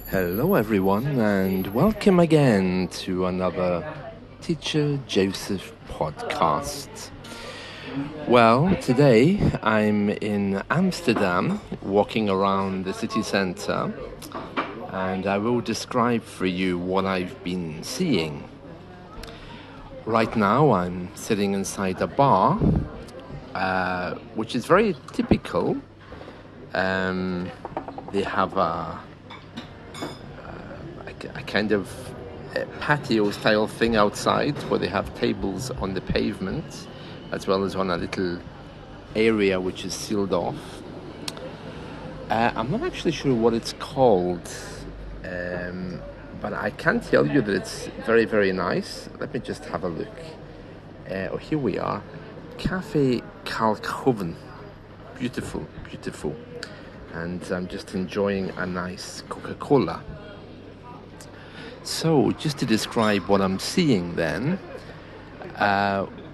Hello, everyone, and welcome again to another Teacher Joseph podcast. Well, today I'm in Amsterdam, walking around the city centre, and I will describe for you what I've been seeing. Right now, I'm sitting inside a bar, which is very typical. They have a kind of patio style thing outside where they have tables on the pavement as well as on a little area which is sealed off. I'm not actually sure what it's called, but I can tell you that it's very, very nice. Let me just have a look. Oh, here we are. Cafe Kalkhoven. Beautiful, beautiful. And I'm just enjoying a nice Coca-Cola. So, just to describe what I'm seeing then,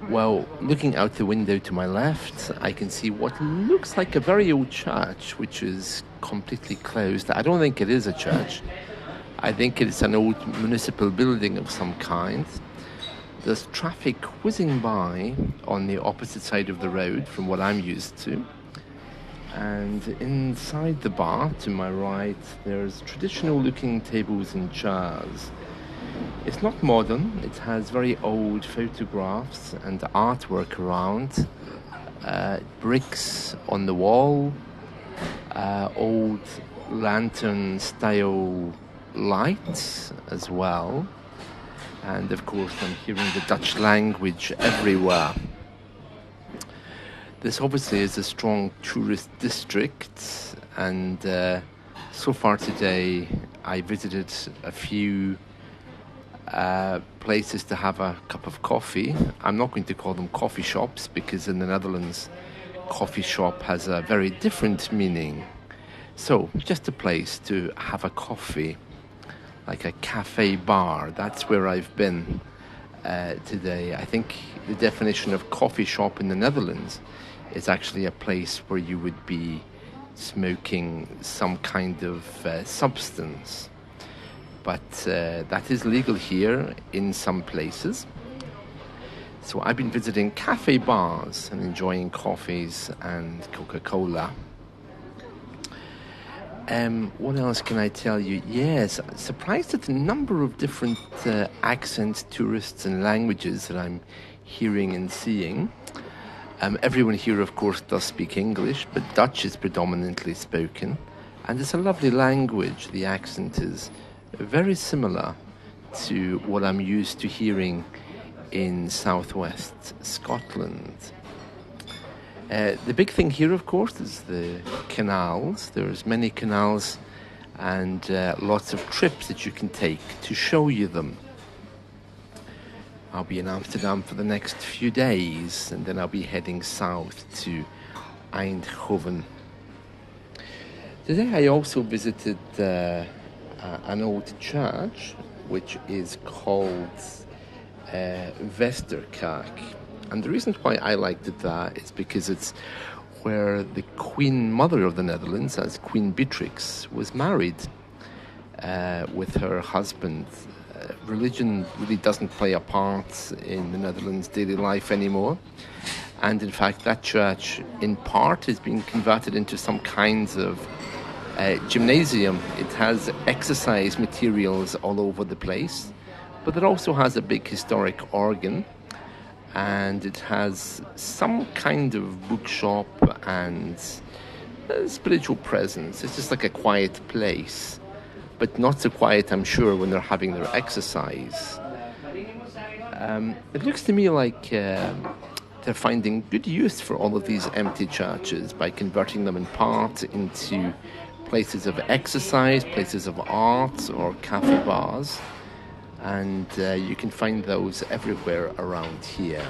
looking out the window to my left, I can see what looks like a very old church, which is completely closed. I don't think it is a church. I think it's an old municipal building of some kind. There's traffic whizzing by on the opposite side of the road from what I'm used to. And inside the bar, to my right, there's traditional-looking tables and chairs. It's not modern. It has very old photographs and artwork around. Bricks on the wall, old lantern-style lights as well. And, of course, I'm hearing the Dutch language everywhere. This obviously is a strong tourist district, and so far today I visited a few places to have a cup of coffee. I'm not going to call them coffee shops because in the Netherlands coffee shop has a very different meaning. So just a place to have a coffee, like a cafe bar. That's where I've been today. I think the definition of coffee shop in the Netherlands is actually a place where you would be smoking some kind of substance. But that is legal here in some places. So I've been visiting cafe bars and enjoying coffees and Coca-Cola. What else can I tell you? Yes, surprised at the number of different accents, tourists and languages that I'm hearing and seeing. Everyone here, of course, does speak English, but Dutch is predominantly spoken. And it's a lovely language. The accent is very similar to what I'm used to hearing in southwest Scotland. The big thing here, of course, is the canals. There's many canals and lots of trips that you can take to show you them. I'll be in Amsterdam for the next few days, and then I'll be heading south to Eindhoven. Today I also visited an old church, which is called Westerkerk. And the reason why I liked it there is because it's where the Queen Mother of the Netherlands, as Queen Beatrix, was married with her husband. Religion really doesn't play a part in the Netherlands' daily life anymore. And in fact, that church, in part, is being converted into some kinds of gymnasium. It has exercise materials all over the place, but it also has a big historic organ, and it has some kind of bookshop and spiritual presence. It's just like a quiet place, but not so quiet, I'm sure, when they're having their exercise. It looks to me like they're finding good use for all of these empty churches by converting them in part into places of exercise, places of art, or cafe bars. And you can find those everywhere around here.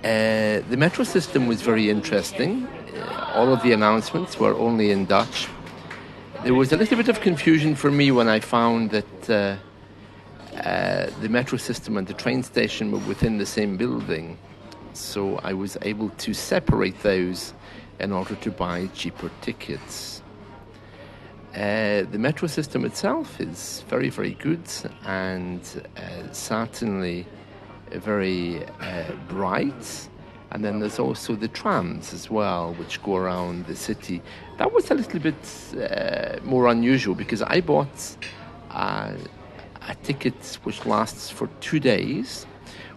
The metro system was very interesting. All of the announcements were only in Dutch. There was a little bit of confusion for me when I found that the metro system and the train station were within the same building. So I was able to separate those in order to buy cheaper tickets. The metro system itself is very, very good, and certainly very bright. And then there's also the trams as well, which go around the city. That was a little bit more unusual because I bought a ticket which lasts for 2 days,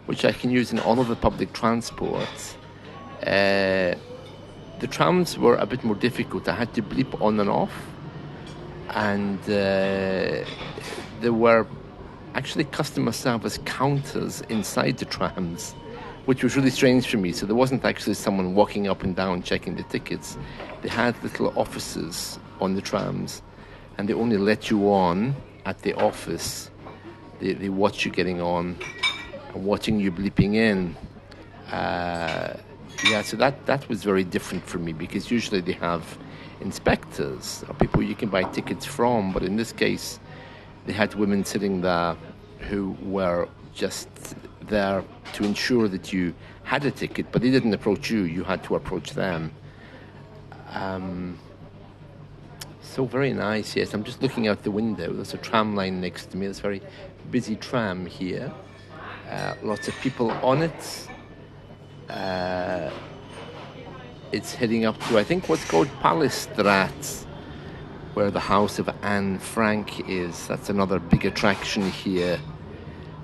which I can use in all of the public transport. The trams were a bit more difficult. I had to bleep on and off, and there were actually customer service counters inside the trams, which was really strange for me. So there wasn't actually someone walking up and down checking the tickets. They had little offices on the trams, and they only let you on at the office. They watch you getting on and watching you bleeping in. So that was very different for me, because usually they have inspectors or people you can buy tickets from, but in this case they had women sitting there who were just there to ensure that you had a ticket, but they didn't approach you, you had to approach them. So very nice. Yes, I'm just looking out the window. There's a tram line next to me. There's a very busy tram here, lots of people on it. It's heading up to, I think, what's called Palastraat, where the house of Anne Frank is. That's another big attraction here,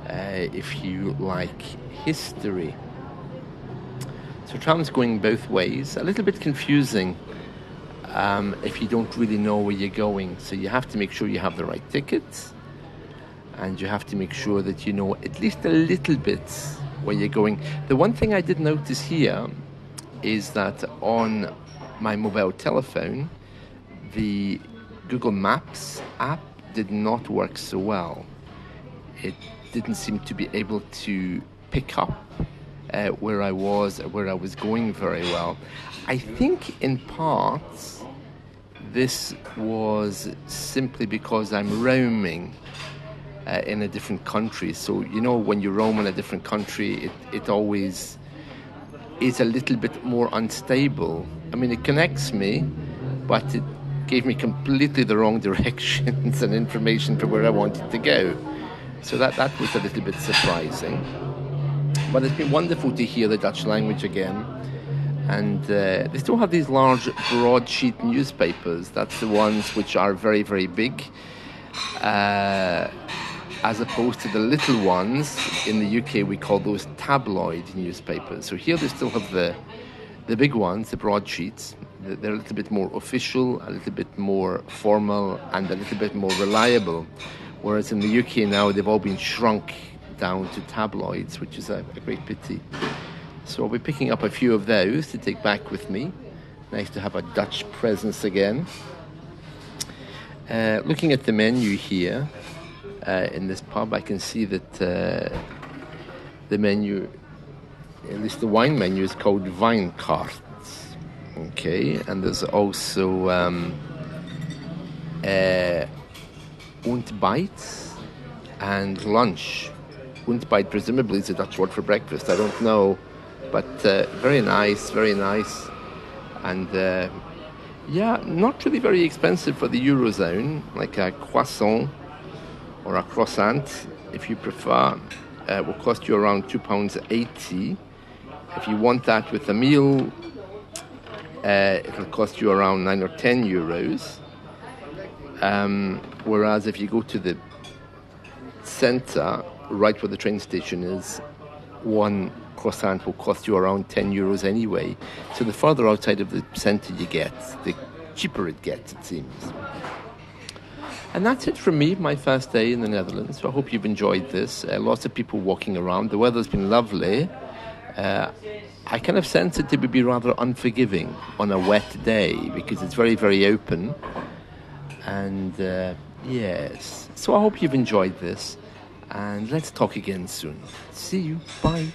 if you like history. So tram's going both ways. A little bit confusing if you don't really know where you're going. So you have to make sure you have the right tickets, and you have to make sure that you know at least a little bit where you're going. The one thing I did notice here is that on my mobile telephone, the Google Maps app did not work so well. It didn't seem to be able to pick up where I was going very well. I think in parts this was simply because I'm roaming in a different country. So, you know, when you roam in a different country, it always is a little bit more unstable. I mean, it connects me, but it gave me completely the wrong directions and information for where I wanted to go. So that was a little bit surprising. But it's been wonderful to hear the Dutch language again. And they still have these large broadsheet newspapers. That's the ones which are very, very big, as opposed to the little ones. In the UK we call those tabloid newspapers. So here they still have the big ones, the broadsheets. They're a little bit more official, a little bit more formal, and a little bit more reliable. Whereas in the UK now they've all been shrunk down to tabloids, which is a great pity. So I'll be picking up a few of those to take back with me. Nice to have a Dutch presence again. Looking at the menu here, in this pub, I can see that the menu, at least the wine menu, is called Wijnkaart. Okay, and there's also ontbijt and lunch. Ontbijt presumably is a Dutch word for breakfast. I don't know, but very nice, very nice, and not really very expensive for the Eurozone, like a croissant or a croissant, if you prefer, will cost you around £2.80. If you want that with a meal, it'll cost you around 9 or 10 euros. Whereas if you go to the centre, right where the train station is, one croissant will cost you around 10 euros anyway. So the further outside of the centre you get, the cheaper it gets, it seems. And that's it from me, my first day in the Netherlands. So I hope you've enjoyed this. Lots of people walking around. The weather's been lovely. I kind of sense it to be rather unforgiving on a wet day because it's very, very open. And yes, so I hope you've enjoyed this. And let's talk again soon. See you. Bye.